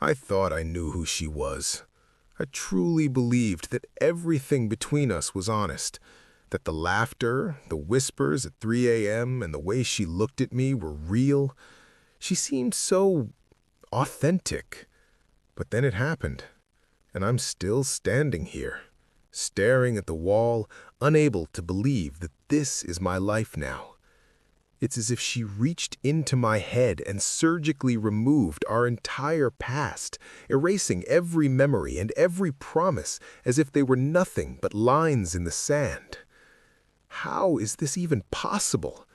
I thought I knew who she was. I truly believed that everything between us was honest, that the laughter, the whispers at 3 a.m., and the way she looked at me were real. She seemed so authentic. But then it happened, and I'm still standing here, staring at the wall, unable to believe that this is my life now. It's as if she reached into my head and surgically removed our entire past, erasing every memory and every promise as if they were nothing but lines in the sand. How is this even possible?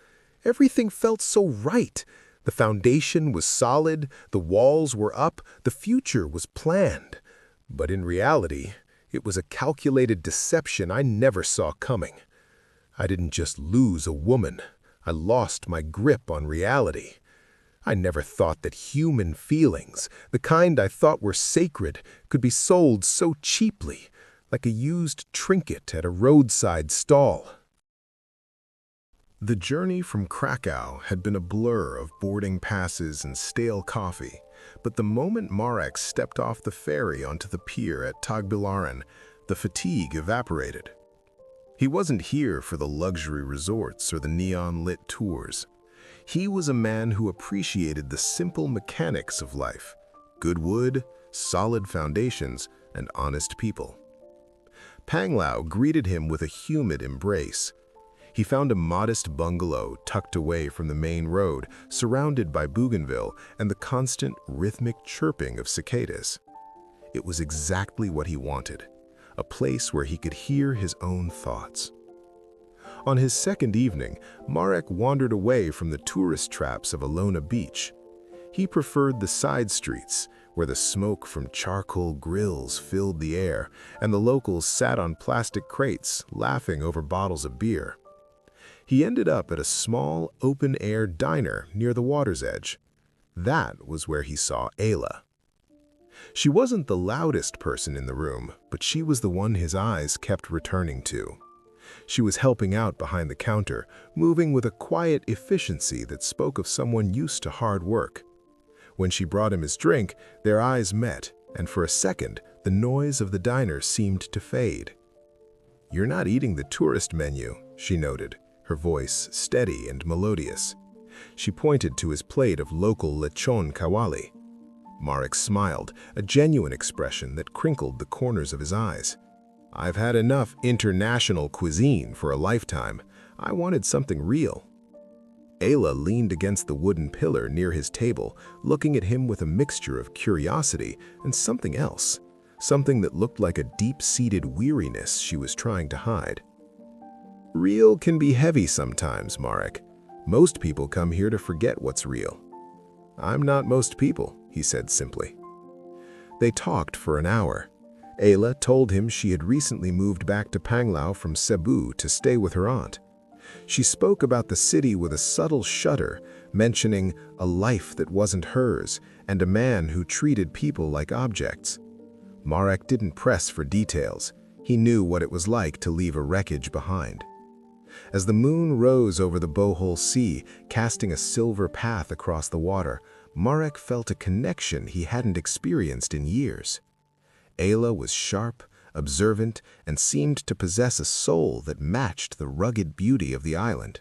Everything felt so right. The foundation was solid, the walls were up, the future was planned. But in reality, it was a calculated deception I never saw coming. I didn't just lose a woman. I lost my grip on reality. I never thought that human feelings, the kind I thought were sacred, could be sold so cheaply, like a used trinket at a roadside stall. The journey from Krakow had been a blur of boarding passes and stale coffee, but the moment Marek stepped off the ferry onto the pier at Tagbilaran, the fatigue evaporated. He wasn't here for the luxury resorts or the neon-lit tours. He was a man who appreciated the simple mechanics of life: good wood, solid foundations, and honest people. Panglao greeted him with a humid embrace. He found a modest bungalow tucked away from the main road, surrounded by bougainville and the constant rhythmic chirping of cicadas. It was exactly what he wanted, a place where he could hear his own thoughts. On his second evening, Marek wandered away from the tourist traps of Alona Beach. He preferred the side streets, where the smoke from charcoal grills filled the air, and the locals sat on plastic crates, laughing over bottles of beer. He ended up at a small, open-air diner near the water's edge. That was where he saw Aila. She wasn't the loudest person in the room, but she was the one his eyes kept returning to. She was helping out behind the counter, moving with a quiet efficiency that spoke of someone used to hard work. When she brought him his drink, their eyes met, and for a second, the noise of the diner seemed to fade. "You're not eating the tourist menu," she noted, her voice steady and melodious. She pointed to his plate of local lechon kawali. Marek smiled, a genuine expression that crinkled the corners of his eyes. "I've had enough international cuisine for a lifetime. I wanted something real." Aila leaned against the wooden pillar near his table, looking at him with a mixture of curiosity and something else, something that looked like a deep-seated weariness she was trying to hide. "Real can be heavy sometimes, Marek. Most people come here to forget what's real." "I'm not most people," he said simply. They talked for an hour. Aila told him she had recently moved back to Panglao from Cebu to stay with her aunt. She spoke about the city with a subtle shudder, mentioning a life that wasn't hers and a man who treated people like objects. Marek didn't press for details. He knew what it was like to leave a wreckage behind. As the moon rose over the Bohol Sea, casting a silver path across the water, Marek felt a connection he hadn't experienced in years. Aila was sharp, observant, and seemed to possess a soul that matched the rugged beauty of the island.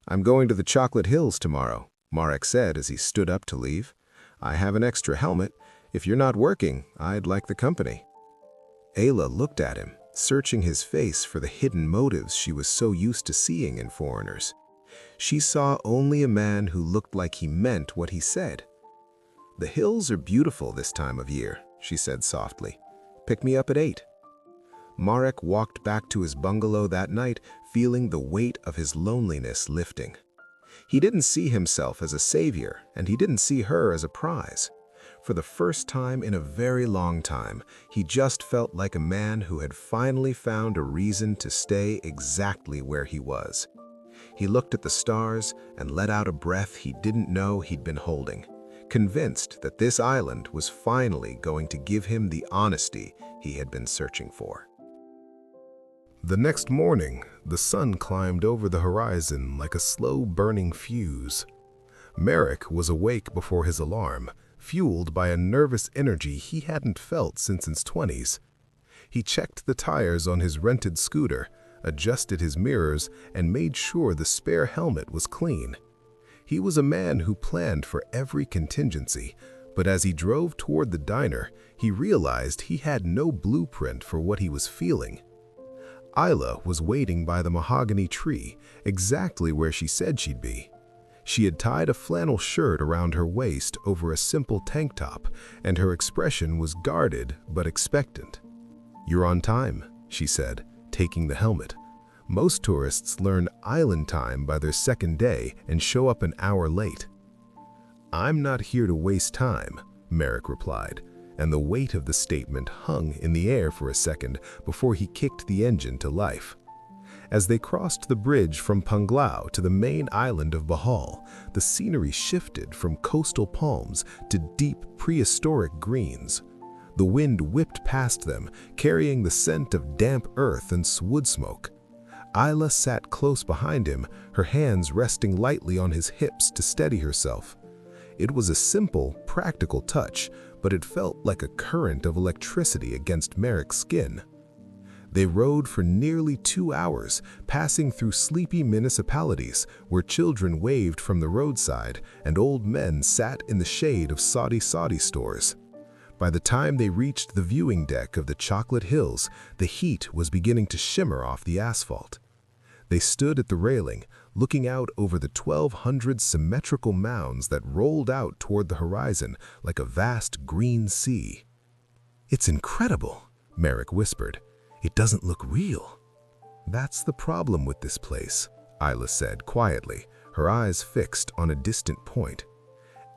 "I'm going to the Chocolate Hills tomorrow," Marek said as he stood up to leave. "I have an extra helmet. If you're not working, I'd like the company." Aila looked at him, searching his face for the hidden motives she was so used to seeing in foreigners. She saw only a man who looked like he meant what he said. "The hills are beautiful this time of year," she said softly. "Pick me up at 8. Marek walked back to his bungalow that night, feeling the weight of his loneliness lifting. He didn't see himself as a savior, and he didn't see her as a prize. For the first time in a very long time, he just felt like a man who had finally found a reason to stay exactly where he was. He looked at the stars and let out a breath he didn't know he'd been holding, convinced that this island was finally going to give him the honesty he had been searching for. The next morning, the sun climbed over the horizon like a slow-burning fuse. Marek was awake before his alarm, fueled by a nervous energy he hadn't felt since his 20s. He checked the tires on his rented scooter, adjusted his mirrors, and made sure the spare helmet was clean. He was a man who planned for every contingency, but as he drove toward the diner, he realized he had no blueprint for what he was feeling. Aila was waiting by the mahogany tree, exactly where she said she'd be. She had tied a flannel shirt around her waist over a simple tank top, and her expression was guarded but expectant. "You're on time," she said, taking the helmet. Most tourists learn island time by their second day and show up an hour late. "I'm not here to waste time," Marek replied, and the weight of the statement hung in the air for a second before he kicked the engine to life. As they crossed the bridge from Panglao to the main island of Bohol, the scenery shifted from coastal palms to deep prehistoric greens. The wind whipped past them, carrying the scent of damp earth and wood smoke. Aila sat close behind him, her hands resting lightly on his hips to steady herself. It was a simple, practical touch, but it felt like a current of electricity against Marek's skin. They rode for nearly 2 hours, passing through sleepy municipalities where children waved from the roadside and old men sat in the shade of Saudi stores. By the time they reached the viewing deck of the Chocolate Hills, the heat was beginning to shimmer off the asphalt. They stood at the railing, looking out over the 1,200 symmetrical mounds that rolled out toward the horizon like a vast green sea. "It's incredible," Marek whispered. "It doesn't look real." "That's the problem with this place," Aila said quietly, her eyes fixed on a distant point.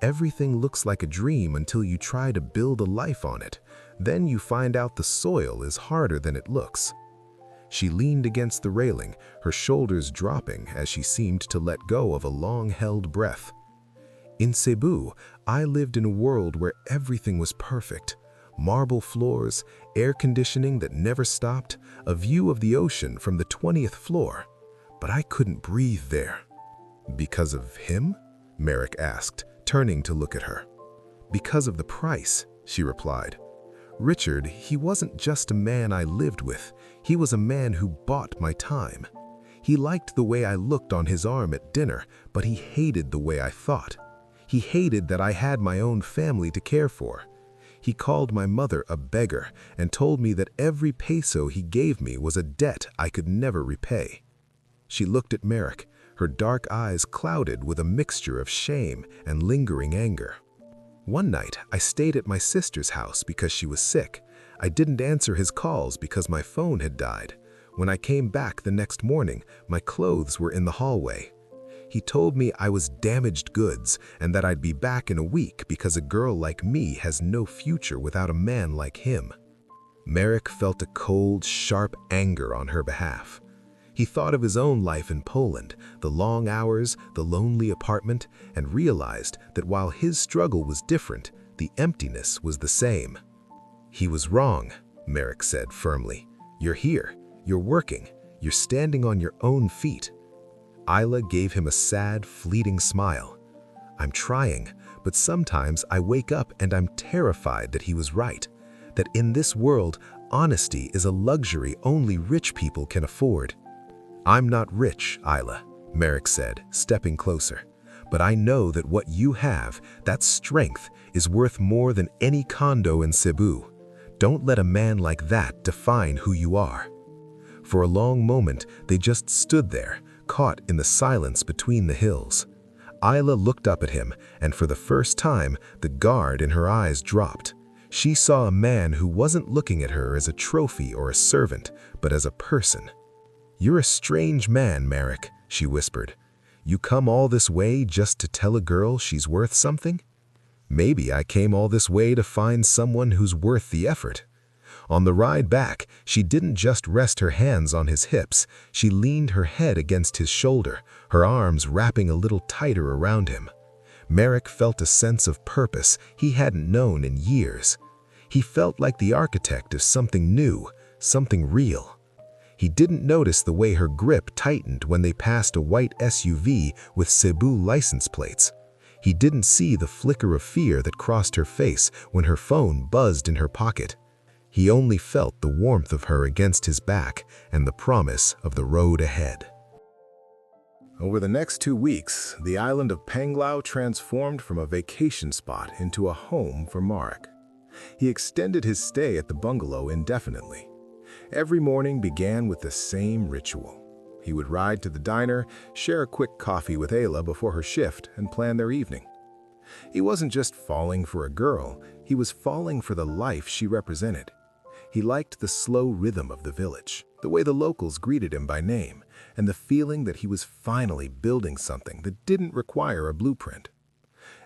"Everything looks like a dream until you try to build a life on it. Then you find out the soil is harder than it looks." She leaned against the railing, her shoulders dropping as she seemed to let go of a long-held breath. "In Cebu, I lived in a world where everything was perfect. Marble floors, air conditioning that never stopped, a view of the ocean from the 20th floor. But I couldn't breathe there." "Because of him?" Marek asked, turning to look at her. "Because of the price," she replied. "Richard, he wasn't just a man I lived with. He was a man who bought my time. He liked the way I looked on his arm at dinner, but he hated the way I thought. He hated that I had my own family to care for. He called my mother a beggar and told me that every peso he gave me was a debt I could never repay." She looked at Marek, her dark eyes clouded with a mixture of shame and lingering anger. "One night, I stayed at my sister's house because she was sick. I didn't answer his calls because my phone had died. When I came back the next morning, my clothes were in the hallway. He told me I was damaged goods and that I'd be back in a week because a girl like me has no future without a man like him." Marek felt a cold, sharp anger on her behalf. He thought of his own life in Poland, the long hours, the lonely apartment, and realized that while his struggle was different, the emptiness was the same. "He was wrong," Marek said firmly. "You're here, you're working, you're standing on your own feet." Aila gave him a sad, fleeting smile. "I'm trying, but sometimes I wake up and I'm terrified that he was right, that in this world, honesty is a luxury only rich people can afford." "I'm not rich, Aila," Marek said, stepping closer. "But I know that what you have, that strength, is worth more than any condo in Cebu. Don't let a man like that define who you are." For a long moment, they just stood there, caught in the silence between the hills. Aila looked up at him, and for the first time, the guard in her eyes dropped. She saw a man who wasn't looking at her as a trophy or a servant, but as a person. "You're a strange man, Marek," she whispered. "You come all this way just to tell a girl she's worth something?" "Maybe I came all this way to find someone who's worth the effort." On the ride back, she didn't just rest her hands on his hips, she leaned her head against his shoulder, her arms wrapping a little tighter around him. Marek felt a sense of purpose he hadn't known in years. He felt like the architect of something new, something real. He didn't notice the way her grip tightened when they passed a white SUV with Cebu license plates. He didn't see the flicker of fear that crossed her face when her phone buzzed in her pocket. He only felt the warmth of her against his back and the promise of the road ahead. Over the next 2 weeks, the island of Panglao transformed from a vacation spot into a home for Marek. He extended his stay at the bungalow indefinitely. Every morning began with the same ritual. He would ride to the diner, share a quick coffee with Aila before her shift, and plan their evening. He wasn't just falling for a girl, he was falling for the life she represented. He liked the slow rhythm of the village, the way the locals greeted him by name, and the feeling that he was finally building something that didn't require a blueprint.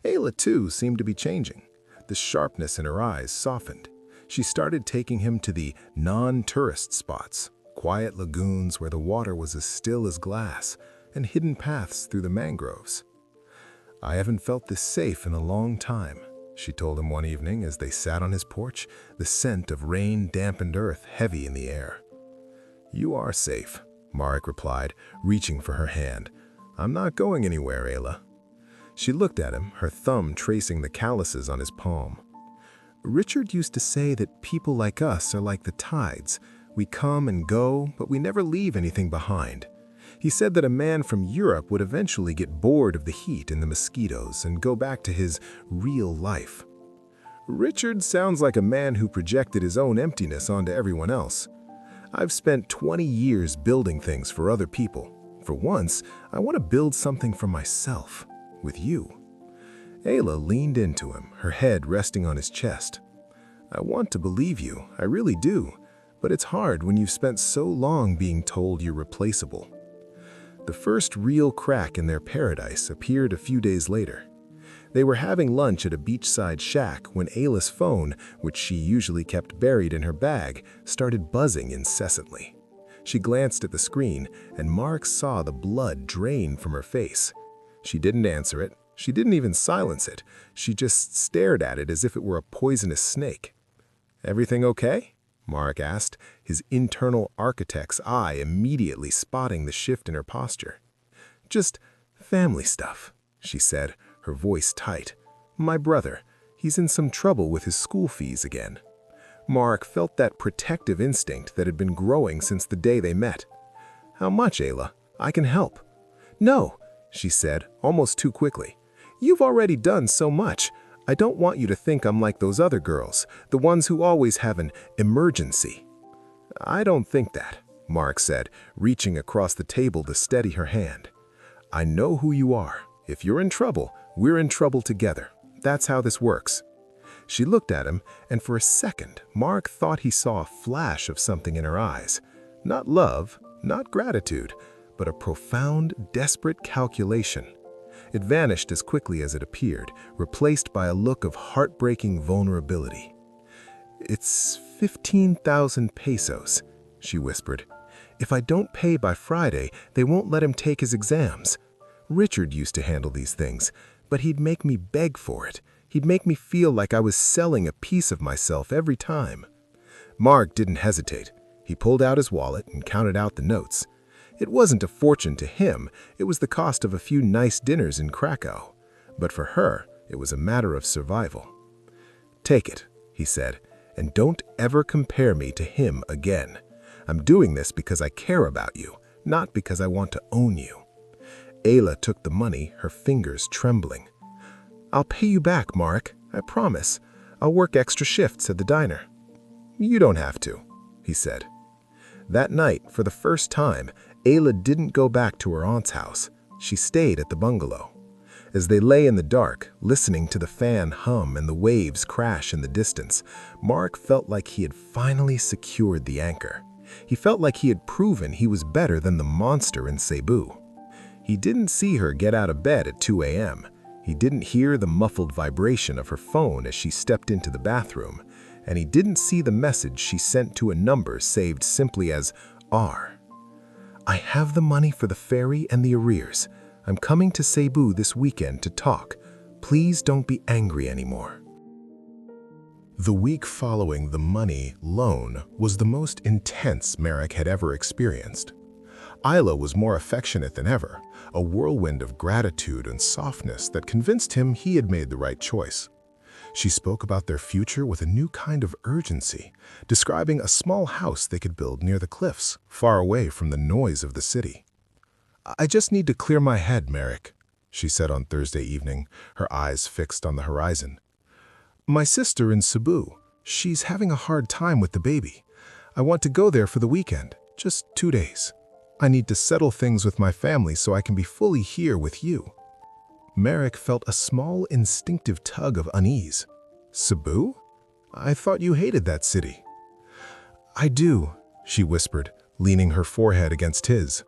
Aila, too, seemed to be changing. The sharpness in her eyes softened. She started taking him to the non-tourist spots, quiet lagoons where the water was as still as glass, and hidden paths through the mangroves. "I haven't felt this safe in a long time," she told him one evening as they sat on his porch, the scent of rain-dampened earth heavy in the air. "You are safe," Marek replied, reaching for her hand. "I'm not going anywhere, Aila." She looked at him, her thumb tracing the calluses on his palm. "Richard used to say that people like us are like the tides. We come and go, but we never leave anything behind. He said that a man from Europe would eventually get bored of the heat and the mosquitoes and go back to his real life." "Richard sounds like a man who projected his own emptiness onto everyone else. I've spent 20 years building things for other people. For once, I want to build something for myself, with you." Aila leaned into him, her head resting on his chest. "I want to believe you, I really do, but it's hard when you've spent so long being told you're replaceable." The first real crack in their paradise appeared a few days later. They were having lunch at a beachside shack when Aila's phone, which she usually kept buried in her bag, started buzzing incessantly. She glanced at the screen, and Mark saw the blood drain from her face. She didn't answer it. She didn't even silence it. She just stared at it as if it were a poisonous snake. "Everything okay?" Marek asked, his internal architect's eye immediately spotting the shift in her posture. "Just family stuff," she said, her voice tight. "My brother, he's in some trouble with his school fees again." Marek felt that protective instinct that had been growing since the day they met. "How much, Aila? I can help." "No," she said, almost too quickly. "You've already done so much. I don't want you to think I'm like those other girls, the ones who always have an emergency." "I don't think that," Mark said, reaching across the table to steady her hand. "I know who you are. If you're in trouble, we're in trouble together. That's how this works." She looked at him, and for a second, Mark thought he saw a flash of something in her eyes. Not love, not gratitude, but a profound, desperate calculation. It vanished as quickly as it appeared, replaced by a look of heartbreaking vulnerability. "It's 15,000 pesos, she whispered. "If I don't pay by Friday, they won't let him take his exams. Richard used to handle these things, but he'd make me beg for it. He'd make me feel like I was selling a piece of myself every time." Mark didn't hesitate. He pulled out his wallet and counted out the notes. It wasn't a fortune to him, it was the cost of a few nice dinners in Krakow. But for her, it was a matter of survival. "Take it," he said, "and don't ever compare me to him again. I'm doing this because I care about you, not because I want to own you." Aila took the money, her fingers trembling. "I'll pay you back, Marek, I promise. I'll work extra shifts at the diner." "You don't have to," he said. That night, for the first time, Aila didn't go back to her aunt's house. She stayed at the bungalow. As they lay in the dark, listening to the fan hum and the waves crash in the distance, Mark felt like he had finally secured the anchor. He felt like he had proven he was better than the monster in Cebu. He didn't see her get out of bed at 2 a.m. He didn't hear the muffled vibration of her phone as she stepped into the bathroom, and he didn't see the message she sent to a number saved simply as R. "I have the money for the ferry and the arrears. I'm coming to Cebu this weekend to talk. Please don't be angry anymore." The week following the money loan was the most intense Marek had ever experienced. Aila was more affectionate than ever, a whirlwind of gratitude and softness that convinced him he had made the right choice. She spoke about their future with a new kind of urgency, describing a small house they could build near the cliffs, far away from the noise of the city. "I just need to clear my head, Marek," she said on Thursday evening, her eyes fixed on the horizon. "My sister in Cebu, she's having a hard time with the baby. I want to go there for the weekend, just 2 days. I need to settle things with my family so I can be fully here with you." Marek felt a small instinctive tug of unease. "Cebu? I thought you hated that city." "I do," she whispered, leaning her forehead against his.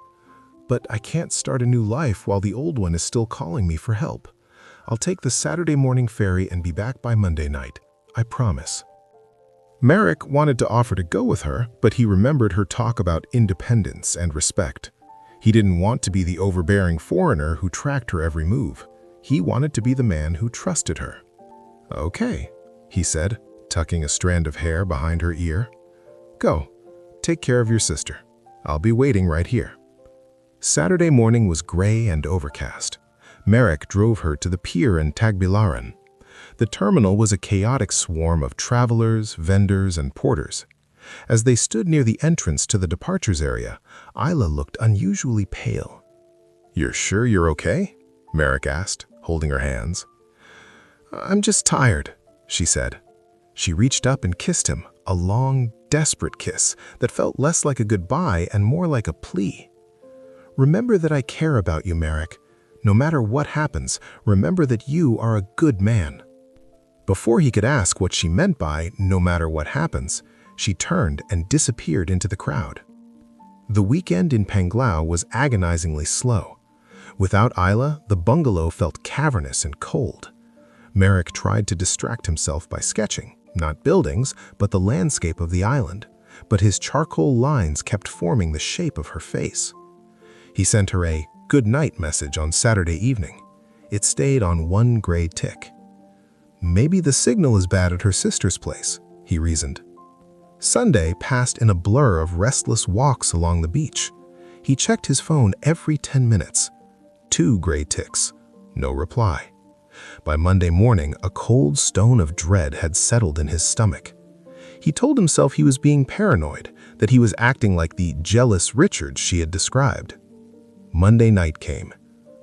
"But I can't start a new life while the old one is still calling me for help. I'll take the Saturday morning ferry and be back by Monday night. I promise." Marek wanted to offer to go with her, but he remembered her talk about independence and respect. He didn't want to be the overbearing foreigner who tracked her every move. He wanted to be the man who trusted her. "Okay," he said, tucking a strand of hair behind her ear. "Go. Take care of your sister. I'll be waiting right here." Saturday morning was gray and overcast. Marek drove her to the pier in Tagbilaran. The terminal was a chaotic swarm of travelers, vendors, and porters. As they stood near the entrance to the departures area, Aila looked unusually pale. "You're sure you're okay?" Marek asked, holding her hands. "I'm just tired," she said. She reached up and kissed him, a long, desperate kiss that felt less like a goodbye and more like a plea. "Remember that I care about you, Marek. No matter what happens, remember that you are a good man." Before he could ask what she meant by "no matter what happens," she turned and disappeared into the crowd. The weekend in Panglao was agonizingly slow. Without Aila, the bungalow felt cavernous and cold. Marek tried to distract himself by sketching, not buildings, but the landscape of the island, but his charcoal lines kept forming the shape of her face. He sent her a "good night" message on Saturday evening. It stayed on one gray tick. Maybe the signal is bad at her sister's place, he reasoned. Sunday passed in a blur of restless walks along the beach. He checked his phone every 10 minutes. 2 gray ticks. No reply. By Monday morning, a cold stone of dread had settled in his stomach. He told himself he was being paranoid, that he was acting like the jealous Richard she had described. Monday night came.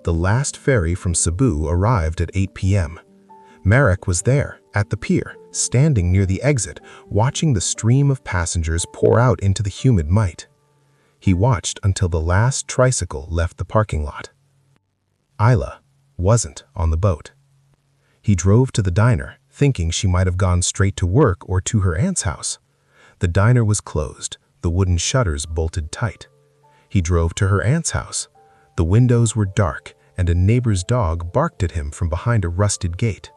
The last ferry from Cebu arrived at 8 p.m. Marek was there, at the pier, standing near the exit, watching the stream of passengers pour out into the humid night. He watched until the last tricycle left the parking lot. Aila wasn't on the boat. He drove to the diner, thinking she might have gone straight to work or to her aunt's house. The diner was closed, the wooden shutters bolted tight. He drove to her aunt's house. The windows were dark, and a neighbor's dog barked at him from behind a rusted gate.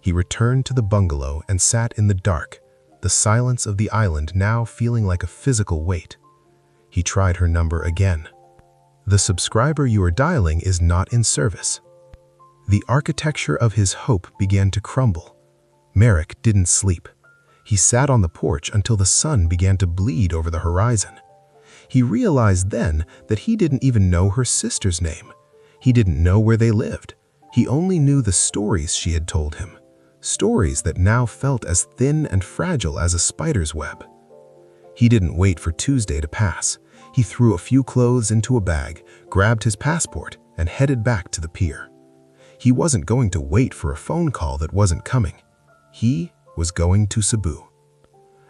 He returned to the bungalow and sat in the dark, the silence of the island now feeling like a physical weight. He tried her number again. "The subscriber you are dialing is not in service." The architecture of his hope began to crumble. Marek didn't sleep. He sat on the porch until the sun began to bleed over the horizon. He realized then that he didn't even know her sister's name. He didn't know where they lived. He only knew the stories she had told him. Stories that now felt as thin and fragile as a spider's web. He didn't wait for Tuesday to pass. He threw a few clothes into a bag, grabbed his passport, and headed back to the pier. He wasn't going to wait for a phone call that wasn't coming. He was going to Cebu.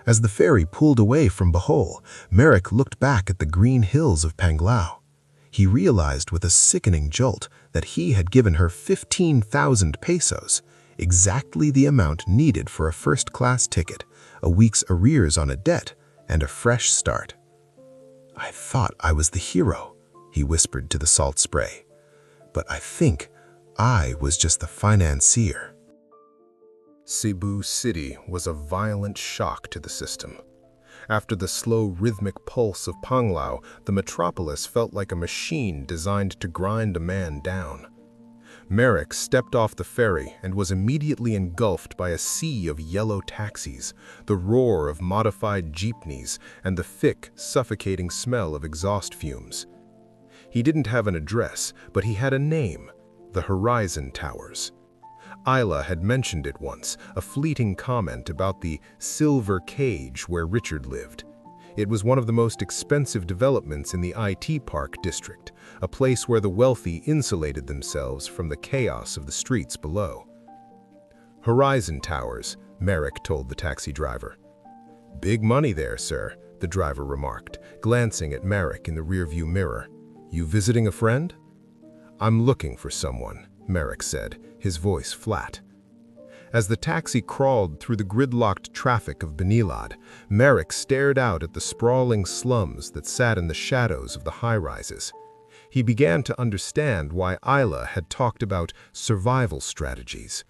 As the ferry pulled away from Bohol, Marek looked back at the green hills of Panglao. He realized with a sickening jolt that he had given her 15,000 pesos, exactly the amount needed for a first-class ticket, a week's arrears on a debt, and a fresh start. "I thought I was the hero," he whispered to the salt spray. "But I think I was just the financier." Cebu City was a violent shock to the system. After the slow rhythmic pulse of Panglao, the metropolis felt like a machine designed to grind a man down. Marek stepped off the ferry and was immediately engulfed by a sea of yellow taxis, the roar of modified jeepneys, and the thick, suffocating smell of exhaust fumes. He didn't have an address, but he had a name, the Horizon Towers. Aila had mentioned it once, a fleeting comment about the silver cage where Richard lived. It was one of the most expensive developments in the IT Park district, a place where the wealthy insulated themselves from the chaos of the streets below. Horizon Towers, Marek told the taxi driver. Big money there, sir, the driver remarked, glancing at Marek in the rearview mirror. You visiting a friend? I'm looking for someone, Marek said, his voice flat. As the taxi crawled through the gridlocked traffic of Benilad, Marek stared out at the sprawling slums that sat in the shadows of the high-rises. He began to understand why Aila had talked about survival strategies.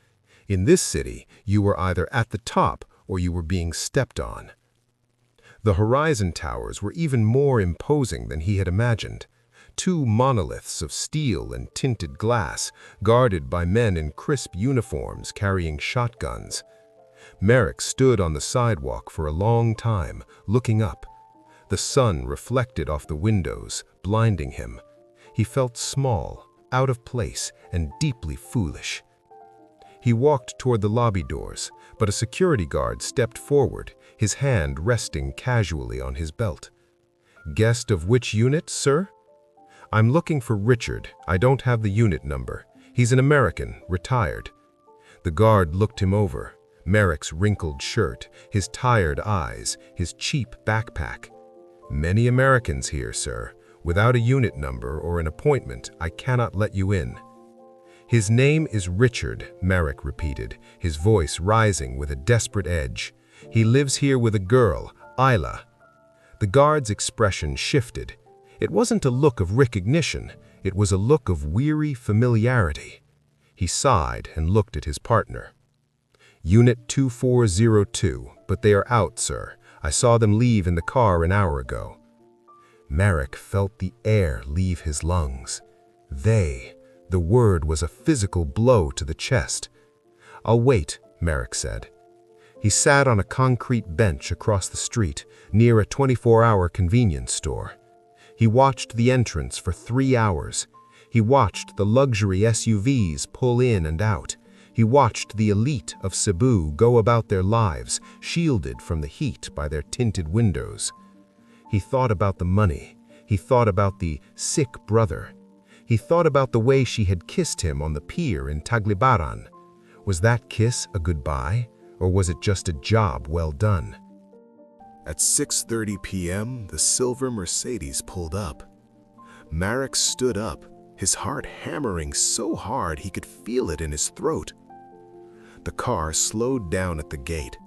In this city, you were either at the top or you were being stepped on. The Horizon Towers were even more imposing than he had imagined. Two monoliths of steel and tinted glass, guarded by men in crisp uniforms carrying shotguns. Marek stood on the sidewalk for a long time, looking up. The sun reflected off the windows, blinding him. He felt small, out of place, and deeply foolish. He walked toward the lobby doors, but a security guard stepped forward, his hand resting casually on his belt. Guest of which unit, sir? I'm looking for Richard. I don't have the unit number. He's an American, retired. The guard looked him over. Marek's wrinkled shirt, his tired eyes, his cheap backpack. Many Americans here, sir. Without a unit number or an appointment, I cannot let you in. His name is Richard, Marek repeated, his voice rising with a desperate edge. He lives here with a girl, Aila. The guard's expression shifted. It wasn't a look of recognition, it was a look of weary familiarity. He sighed and looked at his partner. Unit 2402, but they are out, sir. I saw them leave in the car an hour ago. Marek felt the air leave his lungs. The word was a physical blow to the chest. I'll wait, Marek said. He sat on a concrete bench across the street, near a 24-hour convenience store. He watched the entrance for 3 hours. He watched the luxury SUVs pull in and out. He watched the elite of Cebu go about their lives, shielded from the heat by their tinted windows. He thought about the money. He thought about the sick brother. He thought about the way she had kissed him on the pier in Taglibaran. Was that kiss a goodbye, or was it just a job well done? At 6:30 p.m., the silver Mercedes pulled up. Marek stood up, his heart hammering so hard he could feel it in his throat. The car slowed down at the gate.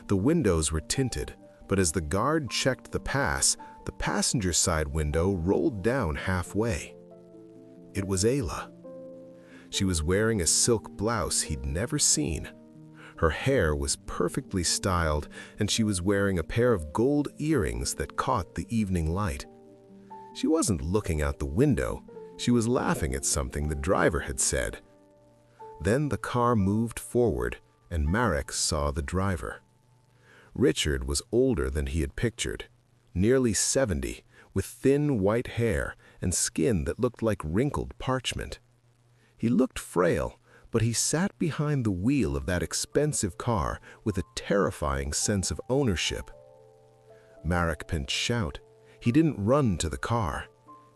The windows were tinted, but as the guard checked the pass, the passenger side window rolled down halfway. It was Aila. She was wearing a silk blouse he'd never seen. Her hair was perfectly styled, and she was wearing a pair of gold earrings that caught the evening light. She wasn't looking out the window. She was laughing at something the driver had said. Then the car moved forward, and Marek saw the driver. Richard was older than he had pictured, nearly 70, with thin white hair and skin that looked like wrinkled parchment. He looked frail, but he sat behind the wheel of that expensive car with a terrifying sense of ownership. Marek pinched shout. He didn't run to the car.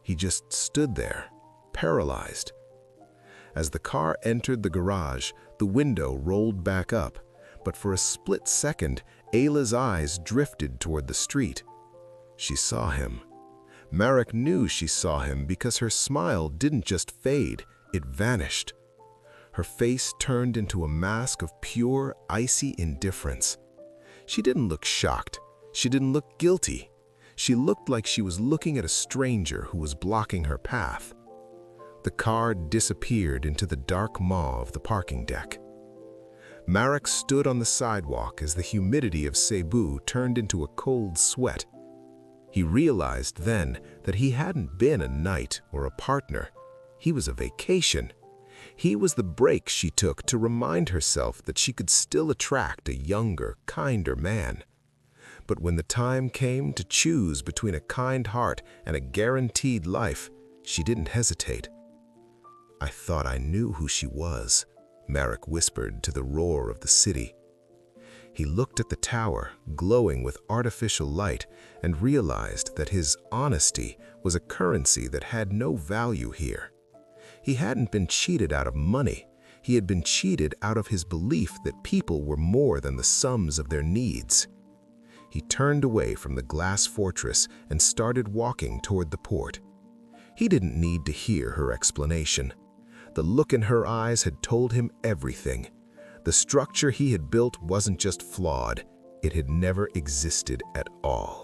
He just stood there, paralyzed. As the car entered the garage, the window rolled back up, but for a split second, Aila's eyes drifted toward the street. She saw him. Marek knew she saw him because her smile didn't just fade, it vanished. Her face turned into a mask of pure, icy indifference. She didn't look shocked. She didn't look guilty. She looked like she was looking at a stranger who was blocking her path. The car disappeared into the dark maw of the parking deck. Marek stood on the sidewalk as the humidity of Cebu turned into a cold sweat. He realized then that he hadn't been a knight or a partner. He was a vacation. He was the break she took to remind herself that she could still attract a younger, kinder man. But when the time came to choose between a kind heart and a guaranteed life, She didn't hesitate. "I thought I knew who she was," Marek whispered to the roar of the city. He looked at the tower, glowing with artificial light, and realized that his honesty was a currency that had no value here. He hadn't been cheated out of money. He had been cheated out of his belief that people were more than the sums of their needs. He turned away from the glass fortress and started walking toward the port. He didn't need to hear her explanation. The look in her eyes had told him everything. The structure he had built wasn't just flawed, it had never existed at all.